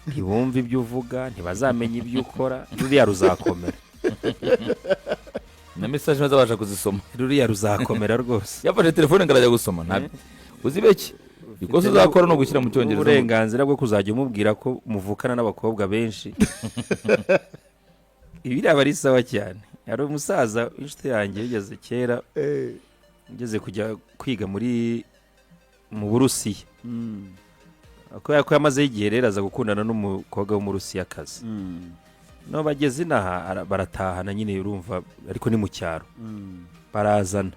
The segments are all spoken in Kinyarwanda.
ntibumve ibyo uvuga ntibazamenye ibyo ukora ruriya ruzakomera na message bazabasha kuzisoma ruriya ruzakomera rwose yafashe telefone ngarajya gusoma ntabwo uzibeki ikosa uzakora no gushyira mu cyongereza uburenganzira bwo kuzajya umubwira ko muvukana n'abakobwa benshi ibiraba ari sawa cyane hari umusaza inshuti yanjye yigeze kera ngeze kujya kwiga mu Burusiya ko yamaze igihe rero aza gukundana n'umukobwa wo mu Rusiyakazi no bageze inaha baratahana nyine urumva ariko ni mu cyaro barazana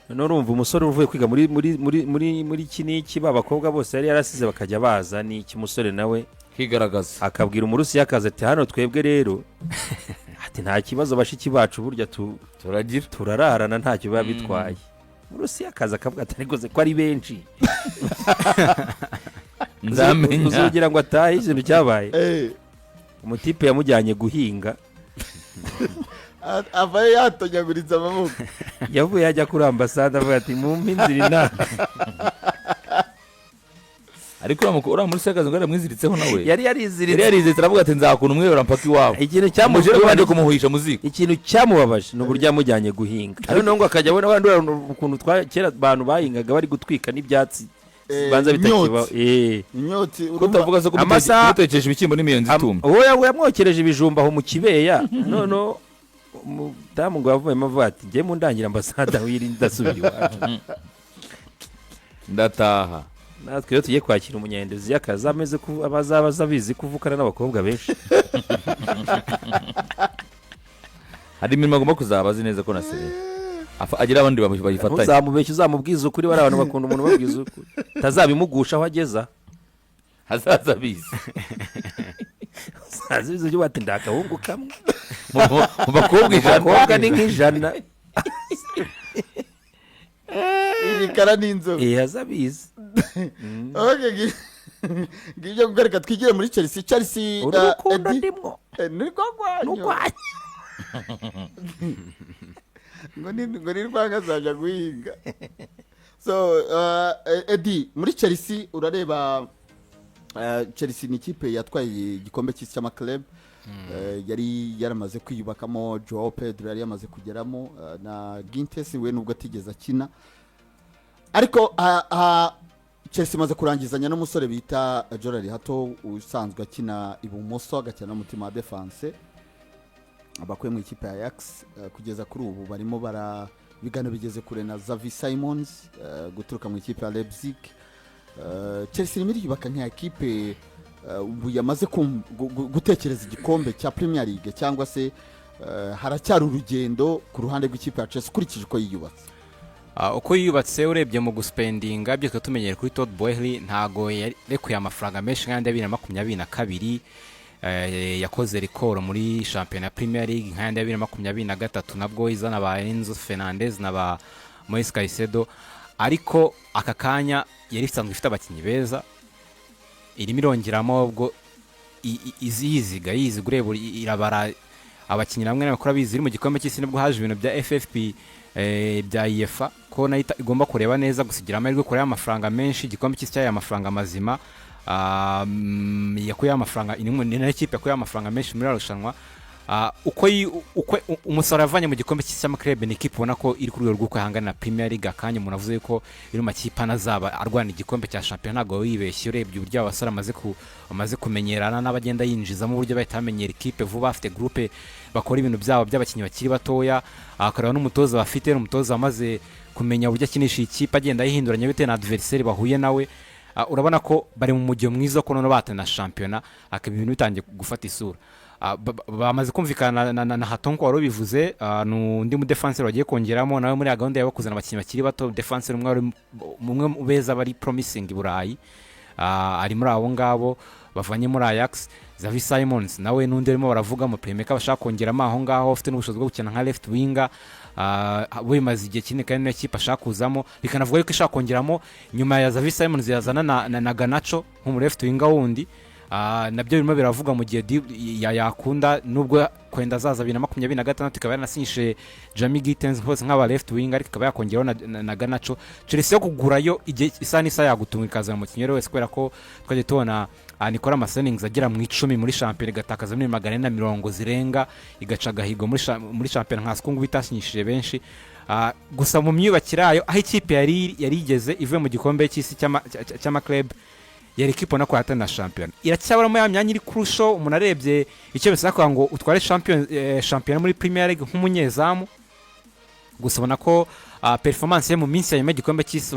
no urumva umusore uvuye kwiga muri kiniki babakobwa bose yari yarasize bakajya baza ni iki musore nawe kigaragaza akabwira umurusiyakazi ati hano twebwe rero ati nta kibazo bashiki bacu burya turagira turararana ntacyo biba bitwaye umurusiyakazi akavuga ati ariko ko ari benshi nzamenya uzogira ngo atahe ikintu cyabaye umutipe yamujyanye guhinga avaye yatonyaguritse amaboko yavuye ajya kuri ambasade avuga ati mumpe inzira inama ariko uriya muri sekazi ngo yaramwiziritseho nawe yari yariziritse aravuga ati nzakuna umwera mpaka iwabo ikintu cyamujere kandi kumuhuhisha muziko ikintu cyamubabaje no buryo yamujyanye guhinga ariko ngo akajya abona abandi ukuntu kera abantu bahingaga bari gutwika n'ibyatsi banza bitakiba inyoti utavuga so kutekesha ibikimbo n'imiyenzi itumba wowe yamwokereje ibijumba aho mu kibeya none umudamu ngo yavuyemo avuga ati njye mu ndangira ambasade wirinda asubira iwacu ndataha natwe rero tugiye kwakira umunyendezi y'akazi ameze ko abazabaza bizi kuvukana n'abakobwa benshi hari imirimo agomba kuzaba azi neza ko nasere agira abandi bayifatanya uzamubeshya uzamubwiza ukuri bari abantu bakunda umuntu babwiza ukuri tazabimugusha aho ageza hazaza bizi azize byo bati ndakahungu kamwe mu bakobwa ni nk'ijana ibikara n'inzobe hazabizi ngibyo kugareka twigire muri Chelsea urukundo ndimwo nirwo rwanyu ngo ni rwanga azajya guhinga so Eddie muri Chelsea urareba Chelsea ni ikipe yatwaye igikombe cy'isi cy'amaklub yari yaramaze kwiyubakamo Joao Pedro yari yamaze kugeramo na Gintes we nubwo atigeze akina ariko Chelsea imaze kurangizanya n'umusore bita Jorari Hato usanzwe akina ibumoso agakina n'umutima wa defense abakuye mu ikipe ya Ajax kugeza kuri ubu barimo bigana bigeze kure na Xavi Simons guturuka mu ikipe ya Leipzig. Chelsea irimo yubaka nka ekipe ubu yamaze gutekereza igikombe cya Premier League cyangwa se haracyari urugendo ku ruhande rw'ikipe ya Chelsea ukurikije uko yiyubatse. Uko yiyubatse urebye mu guspendinga byo tumenyere kuri Todd Boehly ntago yarekuye amafaranga menshi kandi 2022 yakoze rekoro muri Championnat Premier League nka 2023 nabwo izana ba Enzo Fernandez na ba Moise Caicedo ariko aka kanya yari isanzwe ifite abakinnyi beza irimo irongeramo ubwo iziga ureba irabara abakinnyi namwe n'abakora bizi mu gikombe cy'isi nibwo haje ibintu bya FFP bya UEFA ko nayita igomba kureba neza gusigira amahirwe kureba amafaranga menshi igikombe cy'isi cyaya amafaranga mazima yakuye amafaranga inimwe n'ikipe yakuye amafaranga menshi muri arushanwa uko umusaruro avanye mu gikombe cy'amaklub ni ikipe ubona ko iri ku rwego rwo kwihangana na Premier League akanya umuntu avuze ko iri mu makipe anazaba arwana igikombe cya Champions ntago wibeshye urebye uburyo abasore amaze kumenyerana n'abagenda yinjizamo uburyo bahita bamenyera ikipe vuba afite groupe bakora ibintu byabo by'abakinnyi bakiri batoya akareba n'umutoza bafite n'umutoza wamaze kumenya uburyo akinisha ikipe agenda yihinduranya bitewe na adversaire bahuye nawe urabona ko bari mu mujyo mwiza ko none batana Champions akaba ibintu bitangiye gufata isura bamaze kumvikana na Hatonko wari bivuze n'undi mu defenseur wagiye kongeramo nawe muri gahunda yabo kuzana abakinnyi bakiri bato defenseur umwe beza bari promising Burayi ari muri abo ngabo bavanye muri Ajax Xavi Simons nawe n'undi arimo baravuga mu playmaker bashaka kongeramo aho ngaho ufite n'ubushobozi bwo gukina nka left winger bimaze igihe kinini kandi n'ikipe ashaka kuzamo bikanavuga yuko ishaka kongeramo nyuma ya Xavi Simons yazana na Garnacho nk'umu left winger wundi nabyo birimo biravuga mu gihe yakunda nubwo kwenda azaza 2026 ikaba yanasinyishije Jamie Gittens hose nk'aba left wing ariko ikaba yakongeraho na Garnacho. Chelsea yo kugurayo igihe isa n'isa yagutunga ikaza mu kinyero wese kubera ko twaje tubona Nicola Masenings agera mu 10 muri champion igatakaza muri 440 zirenga igaca gahigo muri champion nka Skungu bitasinyishije benshi. Gusa mu myubakire yayo aho ikipe yari igeze ivuye mu gikombe cy'isi cy'ama club yari ikipe na kwata na champion iracyabaramo ya myanya iri kurusho umuntu arebye icyo bisaka ngo utware champion muri Premier League nk'umunyezamu. Gusa ubona ko performance ye mu minsi ya gikombe cy'isi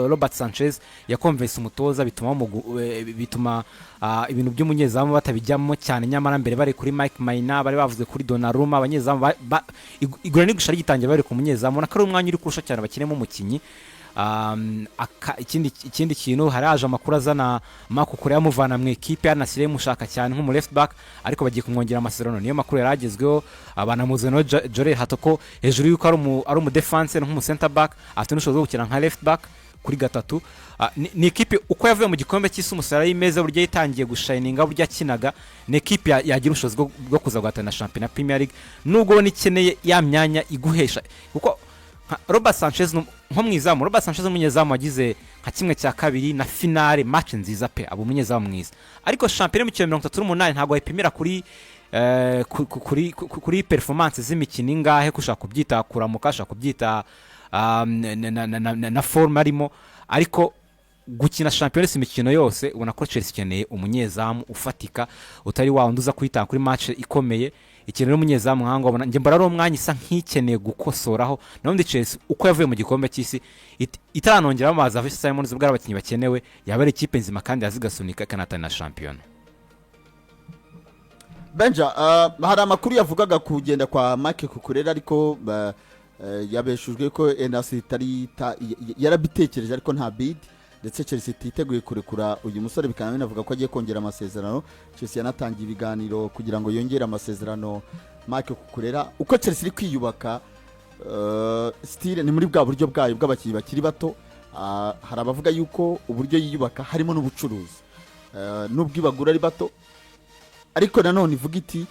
Robert Sanchez yakonvense umutoza bituma ibintu by'umunyezamu batabijyamo cyane nyamara mbere bari kuri Mike Maina bari bavuze kuri Donnarumma abanyezamu igura ni gushara gitangiye bari ku munyezamu na kari umwanya uri kurusha cyane bakinemo umukinyi. Ikindi kintu haraje amakuru azana Amakuru yamuvana mu ekipe yanasire mushaka cyane nk'umu left back ariko bagiye kumwongera amasezerano niyo makuru yaragezweho abanamuzeno Jore Hatoko hejuru yuko ari umu defense nk'umu center back afite n'ushoboza gukina nka left back kuri gatatu. Ni ekipe uko yavuye mu gikombe cy'isi umusara y'imeza buryo yitangiye gushininga buryo akinaga ni ekipe yagira ubushobozi bwo kuza guhatana champion Premier League nubwo nikeneye ya myanya iguhesha kuko Robert Sanchez nko mwizamu Robert Sanchez umunyezamu wagize nka kimwe cya kabiri na finale match nziza pe abo munyezamu mwiza ariko champion mu 38 ntago ayipimira kuri performance z'imikino ingahe kushaka kubyita kuramuka shaka kubyita na form arimo ariko gukina champions imikino yose ubona ko Chelsea ikeneye umunyezamu ufatika utari waunduza kwita kuri match ikomeye ikintu n'umunyezamu nkango abona nge mbara ro mwanya isa nk'ikeneye gukosoraho naho Chelsea uko yavuye mu gikombe cy'isi itaranongera amazi afite Simons bwara abakinyi bakenewe yabare ikipe nzima kandi yazigasunika kanata na champion. Benja hari amakuru yavugaga kugenda kwa Mike Kukurera ariko yabeshujwe ko NAC yarabitekereje ariko nta bid ndetse Chelsea ititeguye kurekura uyu musore bikaba binavuga ko agiye kongera amasezerano. Chelsea yanatangiye ibiganiro kugira ngo yongere amasezerano Mike Kukurera uko Chelsea iri kwiyubaka style ni muri bwa buryo bwayo bw'abakinnyi bakiri bato. Hari abavuga yuko uburyo yiyubaka harimo n'ubucuruzi n'ubwibagura ari bato ariko nanone ivuga iti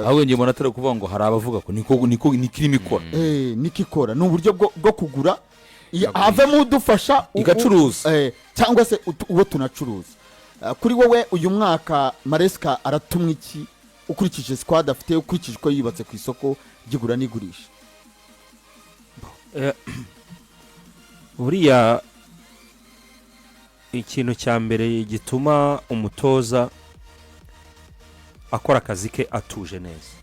ahubwo ngiye mbona atari kuvuga ngo hari abavuga ko niko nikirimo ikora nikikora ni uburyo bwo kugura avemo udufasha igacuruza cyangwa se uwo tunacuruza. Kuri wowe uyu mwaka Maresca aratumwa iki ukurikije squad afite ukurikije ko yibatse ku isoko gigura n'igurisha? Buriya ikintu cya mbere gituma umutoza akora akazi ke atuje neza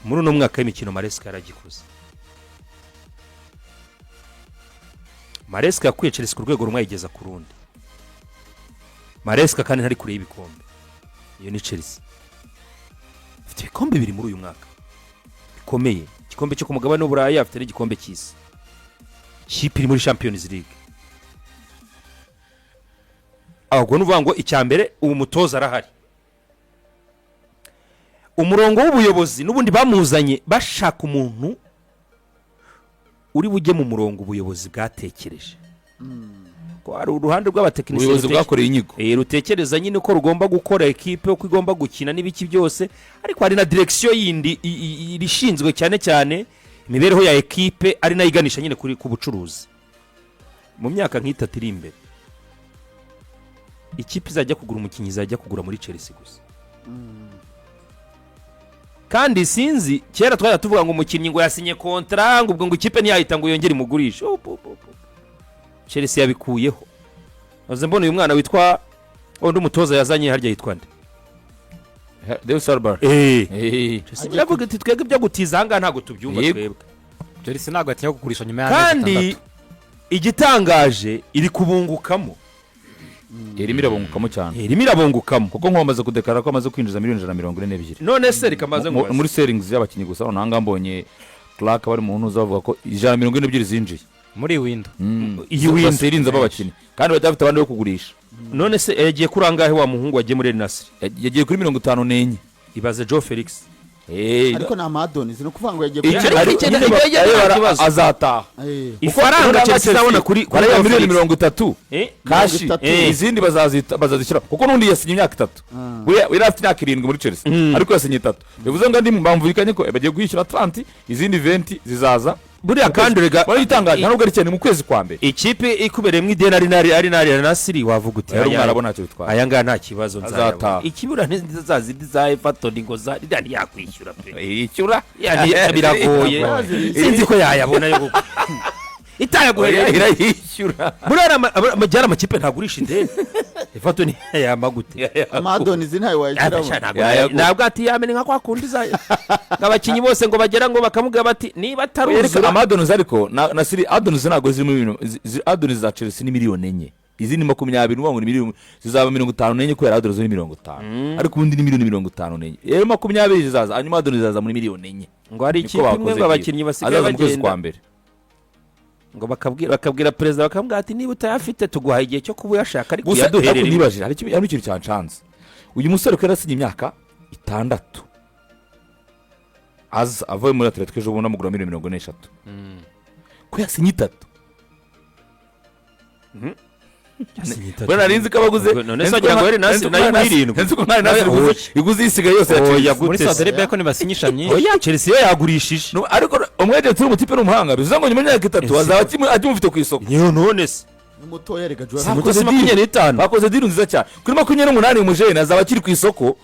muri uno mwaka w'imikino Maresca yaragikuze. Maresca yakwiye Chelsea ku rwego rumwe yigeza ku rundi. Maresca kandi ntari kure y'ibikombe iyo ni Chelsea afite ibikombe biri muri uyu mwaka bikomeye igikombe cyo ku mugabane w'Uburayi afite n'igikombe cy'isi kipe iri muri Champions League. ahubwo nuvuga ngo icyambere ubu mutoza arahari umurongo w'ubuyobozi n'ubundi bamuzanye bashaka umuntu uri bujye mu murongo ubuyobozi bwatekereje ko ari uruhande rw'abatekinisiye ubuyobozi bwakoreye inyigo rutekereza nyine ko rugomba gukora equipe uko igomba gukina n'ibiki byose ariko hari na direction yindi irishinzwe cyane cyane imibereho ya equipe ari nayo iganisha nyine kuri ku bucuruzi. Mu myaka nk'itatu iri imbere ikipe izajya kugura umukinyi izajya kugura muri Chelsea gusa. Kandi sinzi kera twari tuvuga ngo umukinyi ngo yasinye contrat ngo ubwo ngo ikipe ntiyahita ngo yongere imugurisha. Chelsea yabikuyeho. Aze mbona uyu mwana witwa undi umutoza yazanye harya yitwa nde? Dave Sarbar. Yavuga ati twege byo gutiza hanga ntago tubyumva twebwe. Chelsea ntago atinya kugurisha nyuma ya kandi igitangaje iri kubungukamo. Irimo irabungukamo cyane. Irimo irabungukamo kuko nkomaze kudekara ko amaze kwinjiza miliyoni 142. None se rikamaze ngo muri sellings y'abakinyi gusa nanga mbonye Clark bari mu ntuza bavuga ko 142 zinjiye muri window. Iyi window serinza babakinyi kandi badafite abandi bo kugurisha. None se yagiye kurangahe wa muhungu wagiye muri Nasri? Yagiye kuri 54. Ibaze Joe Felix. ariko ni amadonizi ni ukuvuga ngo yagiye azataha ifaranga Chelsea izabona kuri miliyoni 30 kashi izindi bazazishyira kuko n'undi yasinye imyaka 3 we afite imyaka 7 muri Chelsea ariko yasinye 3 bivuze ngo ndi bamvukanye ko bagiye kwishyura 30 izindi 20 zizaza buriya kandi rega baritangaje ntabwo ari cyane mu kwezi kwa mbere ikipe ikubereye mu ideni ari nasiri wavuga uti arabona cyo bitwara aya ngana nta kibazo nzayabona ikibura ntizazindi za Everton ngo za ridani yakwishyura pe ishyura biragoye sinzi ko yayabona yo itayagoye irayishyura buriya amajyara amakipe ntagurisha ideni Everton yamagute amadonizi ntayo wayishyiramo ntabwo ati yamenye nka kwa kundi za abakinyi bose ngo bagera ngo bakamubwira bati niba taruzura amadonizi ariko na siri adonizi ntabwo ziri mu bintu adonizi za Chelsea ni miliyoni 4 izindi 20 ngo ni miliyoni zizaba 54 kubera adonizi ni 50 ariko ubundi ni miliyoni 54 rero 20 zizaza hanyuma adonizi zaza muri miliyoni 4 ngo hari ikipe imwe ngo abakinyi basigaye bagenda ngo bakabwira perezida bakamubwira ati niba utayafite tuguha igihe cyo kuba uyashaka ariko yaduherera nibaje hari ikintu cyancanze uyu musore ko yarasinye imyaka 6 avuye muri Atletico ejo bundi amugura miliyoni 43 ko yasinye 3 bwana rinzi kabaguze none se agira ngo yari nasi nayo mwirindwe nzi ko nari nasi iguze isigaye yose ya muri Saudi Arabia ko nibasinyisha myinshi oya Chelsea yo yagurishije ariko umwete turi umutipe n'umuhanga bivuze ngo nyuma y'imyaka 3 azaba akimufite ku isoko none se umutoya rega jwa bakoze 25 bakoze diri nziza cyane kuri 28 umujene azaba akiri ku isoko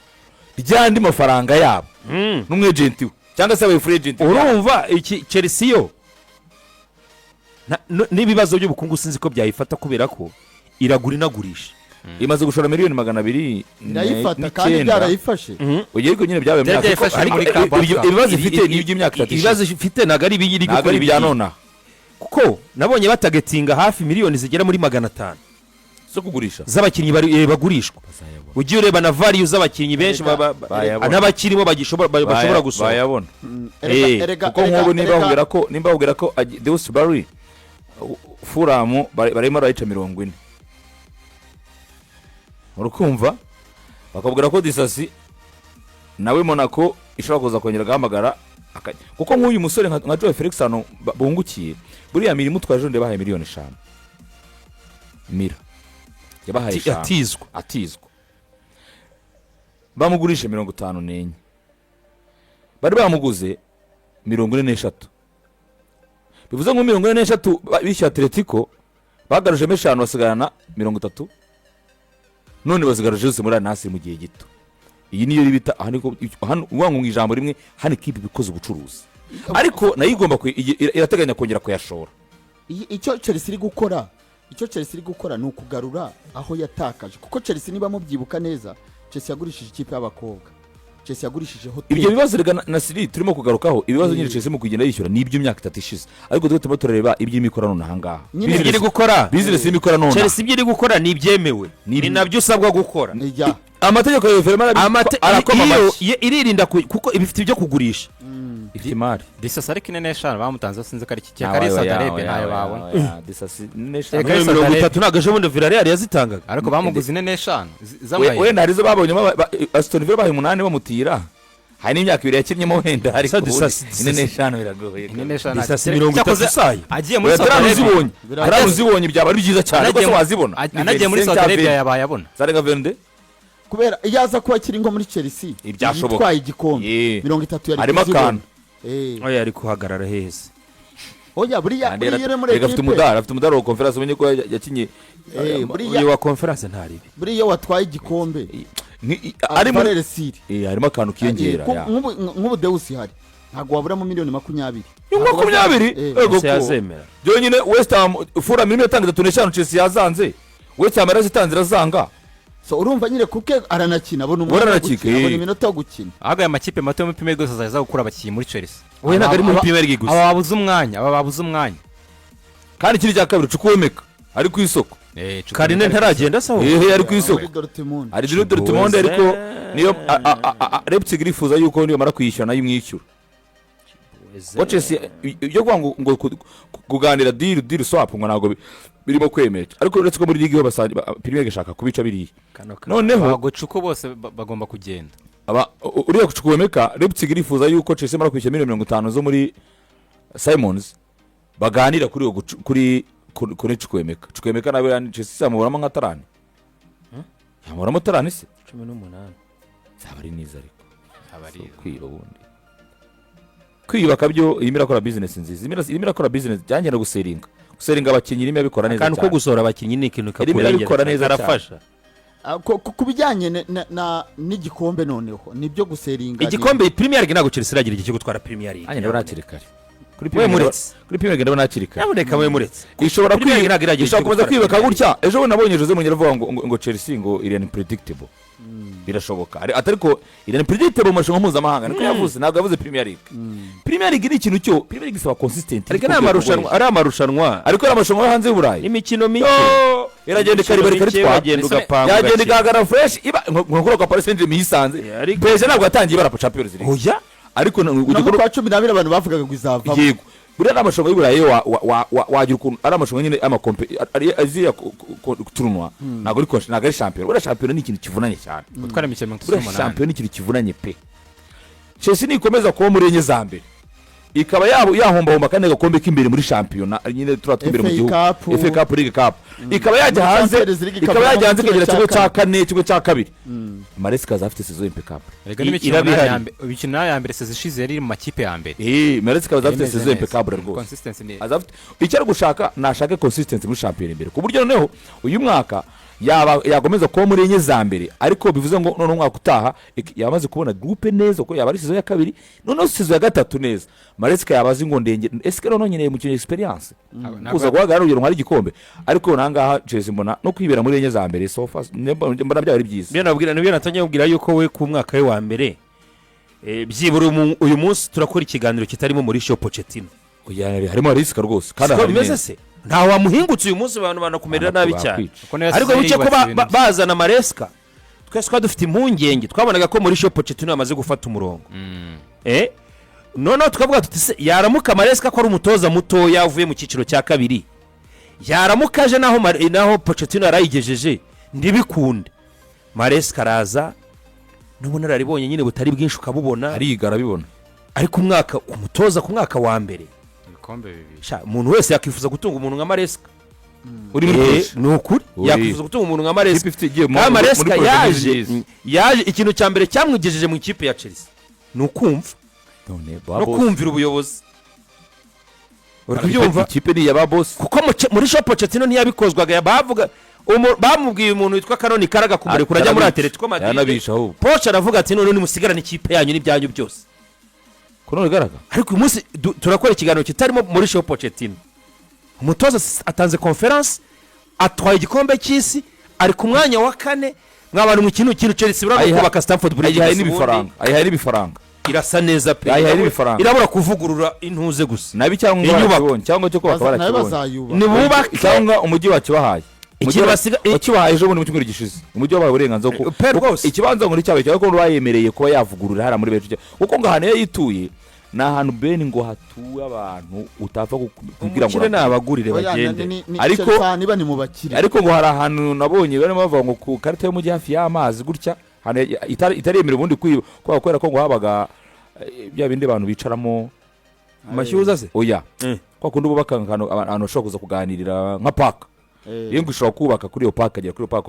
ryandi mafaranga yabo n'umwagent we cyangwa se aba free agent urumva iki Chelsea yo n'ibibazo by'ubukungu sinzi ko byayifata kubera ko iragura inagurisha imaze gushora miliyoni 200 irayifata kandi byarayifashe ugiye ariko nyine byabaye imyaka ibibazo ifite ni iby'imyaka 3 ibibazo ifite nagari ibiri gukora ibyanona kuko nabonye batagetinga hafi miliyoni zigera muri 500 zo kugurisha z'abakinyi bagurishwa ugiye ureba na value z'abakinyi benshi n'abakirimo bashobora gusoma bayabona kuko nk'ubu nimba ubwira ko Deus Barry Fulham barimo rayica 40 urukumva bakabwira ko disasi nawe Monaco ishobora kuza kongera gahamagara kuko nk'uyu musore nka Joe Felix hano bungukiye buriya mirimo twaje nde bahaye miliyoni 5 mira yabahaye atizwa bamugurisha 54 bari bamuguze 43 bivuze ngo 43 bishyura Atletico bagaruje 5 basigarana 30 none bazigaruje zose muri nasi mu gihe gito iyi niyo ribita hano uwangu mu ijambo rimwe hano kipi bikoze ubucuruzi ariko nayo igomba irateganya kongera kuyashora icyo Chelsea iri gukora ni ukugarura aho yatakaje kuko Chelsea niba mubyibuka neza Chelsea yagurishije ikipe y'abakobwa Chelsea yagurishije hotel ibyo bibazo rega na Siri turimo kugarukaho ibibazo nyine Chelsea mu kugenda yishyura ni iby'imyaka 3 ishize ariko dutuma turareba iby'imikorano nahangaha iri gukora business y'imikorano Chelsea ibyo iri gukora ni ibyemewe ni nabyo usabwa gukora amategeko ya Fermana arakoma iririnda kuko ibifite ibyo kugurisha ifimari disasi ariko 5 bamutanze sinzi ko ari iki kari Saudi Arabia nayo babona disasi 30 nagaje bundi Villarreal yazitangaga ariko bamuguze 5 zamaye we narizo babonye Aston Villa bahe 8 bamutira hari n'imyaka 2 yakinyemo wenda ariko disasi 5 biragoye disasi 30 sayi agiye muri Saudi Arabia aranuzibonye byaba ari byiza cyane ariko wazibona anagiye muri Saudi Arabia yabaye abona zarega vende kubera yaza kuba kiri ngo muri Chelsea yitwaye igikombe 30 yari harimo akantu oya ari kuhagarara heza oya buriya muri ekipe afite umudari wa conference umenye ko yakinye uyu wa conference ntaribi buriya watwaye igikombe ari muri Chelsea harimo akantu kiyongera nk'ubu Deus hari ntago wabura mu miliyoni 20 ego yazemera byonyine West Ham Fulham miliyoni 35 Chelsea yazanze West Ham yarazitanzira zanga so urumva nyine kuke aranakina abona abona iminota yo gukina ahagaye amakipe mato yo mu Premier League azaza gukura abakinnyi muri Chelsea we nagari mu Premier League gusa aba babuze umwanya kandi kiri cya kabiri cukwemeka ari ku isoko Karine ntaragenda sawa ari ku isoko ari Dortmund ariko niyo Leipzig rifuza yuko niyo mara kuyishyura nayo imwishyura Chelsea yo ngo kuganira deal swap ngo nago birimo kwemera ariko uretse ko muri ligue yo Premier League ishaka kubica biriye noneho abagocuko bose bagomba kugenda uriya Chukwuemeka Leipzig irifuza yuko Chelsea mara kwishyura miliyoni 50 zo muri Simons baganira kuri Chukwuemeka nawe yani Chelsea amuburamo nka tarani yamuburamo tarani se 18 zaba ari niza ariko abari kwiba bundi kwiyubaka byo irimo irakora business nziza irimo irakora business byangenda guseringa abakinnyi irimo abikora neza akantu ko gusohora abakinnyi ni ikintu abikora neza arafasha ku bijyanye n'igikombe noneho nibyo guseringa igikombe Premier League ntabwo Chelsea iragira igihe cyo gutwara Premier League anya ndabona hakiri kare kuri Premier League ndabona hakiri kare naboneka we muretse ishobora kuza kwibaka gutya ejo bundi nabonye Jose Mourinho avuga ngo Chelsea ngo iri unpredictable birashoboka ariko iri unpredictable mu marushanwa mpuzamahanga niko yavuze ntabwo yavuze Premier League ni ikintu cyo Premier League isaba consistent ariko ari amarushanwa ariko ari amarushanwa hanze y'Uburayi imikino mike iragenda ikaribari karitwa yagenda igahagara fresh nk'uko kwa Paris Saint-Germain yisanze PSG ntabwo yatangiye bara Champions League oya ariko ugikora kwa 12 abantu bavugaga ngo izava yego buriya n'amarushanwa y'Uburayi wagira ukuntu ari amarushanwa nyine ari aziya tournoi ntabwo ari champion buriya champion ni ikintu kivunanye cyane gutwara imikino 38 buriya champion ni ikintu kivunanye pe Chelsea nikomeza kuba muri enye za mbere ikaba yahombahomba kandi agakombe k'imbere muri shampiyona nyine turatwimbere mu gihugu FA Cup League Cup ikaba yajya hanze kugera kigo cya kane kigo cya kabiri Maresca azafite saison impeccable imikino ya mbere saison ishize yari mu makipe ya mbere Maresca azafite saison impeccable rwose consistency ni azafite icyo ari gushaka nashaka consistency muri shampiyona imbere ku buryo noneho uyu mwaka yagomeza kuba muri enye za mbere ariko bivuze ngo none umwaka utaha yamaze kubona groupe neza ko yaba ari saison ya kabiri none saison ya gatatu neza Maresca yabazi ngo ndenge eske none nyine mu experience kuza guhagarara urugero nk'ari igikombe ariko nangaha Chelsea mbona no kwibera muri enye za mbere so far mbona byari byiza byo nabwira natanye kubwira yuko we ku mwaka we wa mbere byibura uyu munsi turakora ikiganiro kitarimo muri Shop Pochettino harimo risk rwose kandi bimeze se nta wamuhingutse uyu munsi abantu banakumerera nabi cyane ariko bice ko bazana Maresca twese dufite impungenge twabonaga ko muri Shop Pochettino yamaze gufata umurongo noneho tukavuga tuti se yaramuka Maresca ko ari umutoza muto yavuye mu cyiciro cya kabiri yaramukaje naho Pochettino yarayigejeje ndibikunde Maresca araza n'ubunararibonye nyine butari bwinshi ukabubona arabibona ariko umwaka umutoza ku mwaka wa mbere ibikombe bibiri umuntu wese yakwifuza gutunga umuntu nka Maresca uri muri ni ukuri yakwifuza gutunga umuntu nka Maresca yaje ikintu cya mbere cyamwigejeje mu ikipe ya Chelsea ni ukumva no kumvira ubuyobozi urabyumva ikipe ni yaba boss kuko muri Shop Pochettino ntiyabikozwaga bavuga bamubwiye umuntu witwa Kanoni Karaga kumure kurajya muri Atletico Madrid Poch aravuga ati none nimusigarane ikipe yanyu n'ibyanyu byose Kanoni Karaga ariko uyu munsi turakora ikiganiro kitarimo muri Shop Pochettino umutoza atanze conference atwaye igikombe cy'isi ari ku mwanya wa kane mw'abantu mu kintu Chelsea buranga kubaka Stamford Bridge ayihaye n'ibifaranga irasa neza pe irabura kuvugurura intuze gusa nabi cyangwa cyo kubaka barakibonye ni bubaka cyangwa umujyi wakibahaye wakibahaye ejo bundi mu cyumweru gishize umujyi wabaye uburenganzira ikibanza ngo nicyabaye cyangwa ko bayemereye kuba yavugurura hara muri benshi kuko ngo ahantu yituye ni ahantu bene ngo hatuwe abantu utapfa kugira ngo n'abagurire bagende ariko ngo hari ahantu nabonye barimo bavuga ngo ku karita y'umujyi hafi y'amazi gutya itaremerera ubundi kubera ko ngo habaga bya bindi abantu bicaramo amashyuza se oya kwa kundi bubaka abantu bashobora kuza kuganirira nka park iyo ngo ushobora kubaka kuri iyo park agera kuri iyo park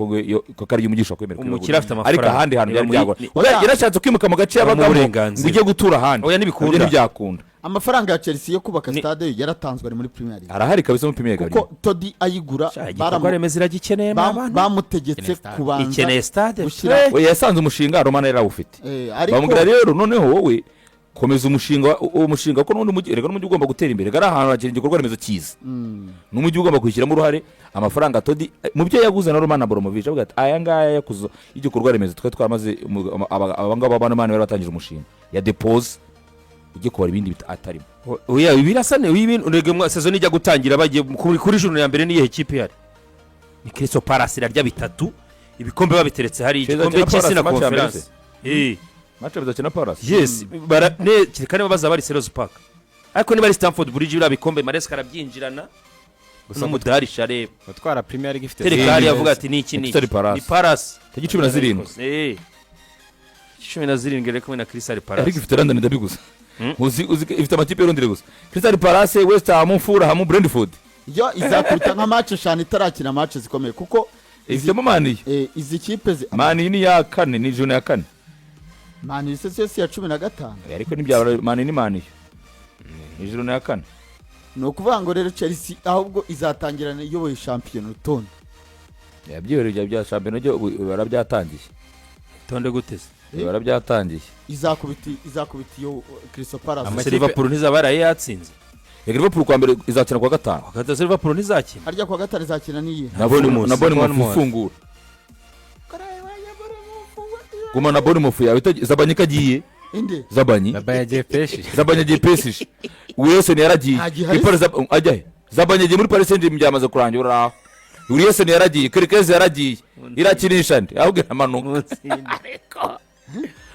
ko kari y'umugisha kwemera umukira afite amafaranga ariko ahandi hantu byari byagora yarashatse kwimuka mu gace y'abagabo ngo ujye gutura ahandi oya nibikunda byakunda amafaranga ya Chelsea yo kubaka stade yaratanzwe ari muri Premier League arahari kabisa muri Premier League kuko Todi ayigura barameze iragikeneye bamutegetse kubanza ikeneye stade oya yasanze umushinga Romana yarawufite bamubwira rero noneho wowe komeza umushinga ko n'undi rega n'umujyi ugomba gutera imbere gara ahantu hakiri igikorwa remezo cyiza n'umujyi ugomba kwishyiramo uruhare amafaranga Todi mu byo yaguze na Romana Abramovich avuga ati aya ngaya yakuze igikorwa remezo twe twamaze abangaba abana bari batangije umushinga ya depose ujye kubara ibindi atarimo oya birasane ibintu rege mu saison ijya gutangira bagiye kuri journée ya mbere niye equipe yari ni Crystal Palace irarya bitatu ibikombe babiteretse hari igikombe cy'isi na conference match bizakina Palace yes kirikane babaza bari Selhurst Park ariko ni bari Stamford Bridge bira bikombe Maresca arabyinjirana gusa mudari shareb batwara Premier League ifite Terekari yavuga ati ni iki ni Palace Palace tagi 17 17 rero kumwe na Crystal ariko Palace ifite London Derby gusa uzi ifite amakipe y'Londres gusa Crystal Palace West Ham Fulham Brentford yo izakubita nka match 5 itarakina match zikomeye kuko ifitemo Mani izi kipe Mani ni ya kane ni jone ya kane Mani isese ya 15 ariko nibya Mani ni Mani ni jone ya kane no kuvuga ngo rero Chelsea ahubwo izatangirana iyoboye champion rutonde yabyihereje bya champion byo barabyatangiye tonde guteze barabyatangiye izakubita iyo Crystal Palace Liverpool ntizabaraye yatsinze Liverpool kwa mbere izakina kwa gatanu wakataza Liverpool ntizakina harya kwa gatanu izakina niye nabone mu fungura guma nabone mu fuya zabanyika giye inde zabanyi yagiye peshi Wilson yaragiye ajyahe zabanye muri Paris Saint-Germain byamaze kurangira Wilson yaragiye Kirkez yaragiye irakinisha ndi ahubwo amanuka ariko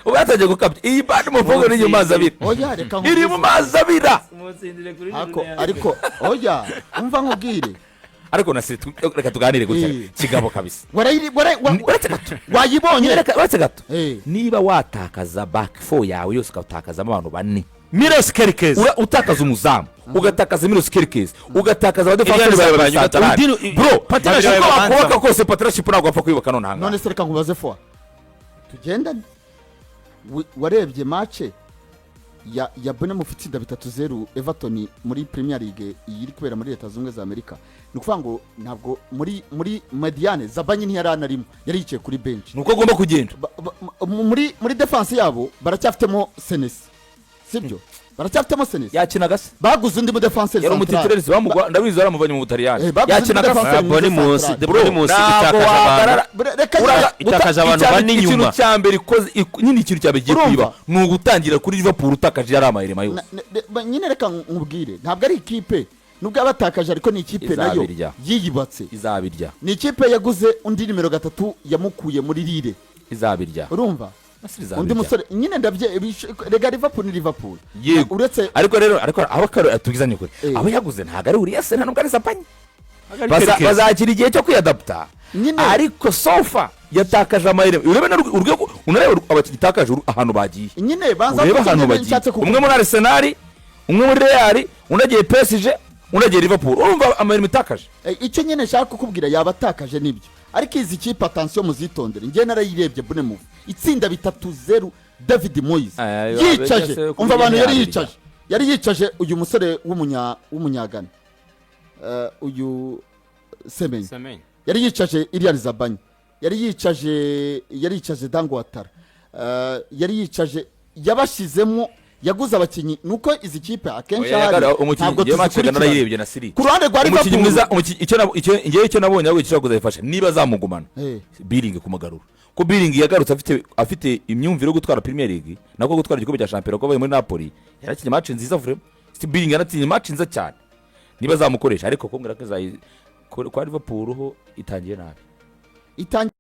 ubataje gukabya iyi bandi muvugo ni mazi abira oya reka iri mu mazi abira ariko oya umva nkubwire ariko nase reka tuganire gutya kigabo kabisa wayibonye reka gato niba watakaza back four yawe yose ukatakaza abantu bane Milos Kerkez utakaza umuzamu ugatakaza Milos Kerkez ugatakaza abadefenseur bawe barasantarari bro partnership wakubaka kose partnership ntabwo wapfa kwibuka none se reka nkubaze fo tugenda warebye match ya bone mu fitsinda 3-0 Everton muri Premier League iri kubera muri Leta Zunze za Amerika nukuvuga ngo ntabwo muri Mediane Zabanyi ntiyaranarimo yari yicaye kuri bench nuko agomba kugenda muri defense yabo baracyafitemo Senesi sibyo baracyafitemo Senesi yakina gase baguze undi mu defenseur yari umutitirerisi bamugwa ndabizi baramuvanye mu Butaliyani yakina gase Bonimus itakaje abantu bane inyuma ikintu cyambere nyine ikintu cyabe giye kwiba ni ugutangira kuri Liverpool utakaje yari amahirema yose nyine reka nkubwire ntabwo ari ikipe nubwo abatakaje ariko ni ikipe nayo yiyibatse izabirya ni ikipe yaguze undi nimero 3 yamukuye muri Lille izabirya urumva undi musore nyine ndabye rega Liverpool ni Liverpool uretse ariko aho tugizanye kure aho yaguze ntago ari uri yase ntabwo ari Zabanyi bazakira igihe cyo kwiyadapta ariko sofa yatakaje amahirwe urebe urwego unareba abakitakaje ahantu bagiye nyine banza umwe muri Arsenal umwe muri Real unagiye PSG unagiye Liverpool urumva amahirwe itakaje icyo nyine nshaka kukubwira yabatakaje nibyo ariko izi kipe attention muzitondere ngiye narayirebye bune mu itsinda 3-0 David Moyes yicaje umva abantu yari yicaje uyu musore w'umunyagana uyu Semenyo yari yicaje Ilian Zabanyi yari yicaje Dango Watara yari yicaje yabashizemo yaguze abakinyi nuko izi kipe akenshi ntabwo tuzikurikirana narayirebye na Siri ku ruhande rwa Liverpool icyo nabonye ahubwo kiraguza ifasha niba zamugumana Billing kumagarura ko Billing yagarutse afite imyumvire yo gutwara Premier League nako gutwara igikombe cya Champions ko muri Napoli yarakinye match nziza vraiment Billing yaratinye match nziza cyane niba zamukoresha ariko ko ngira ko kwa Liverpool ho itangiye nabi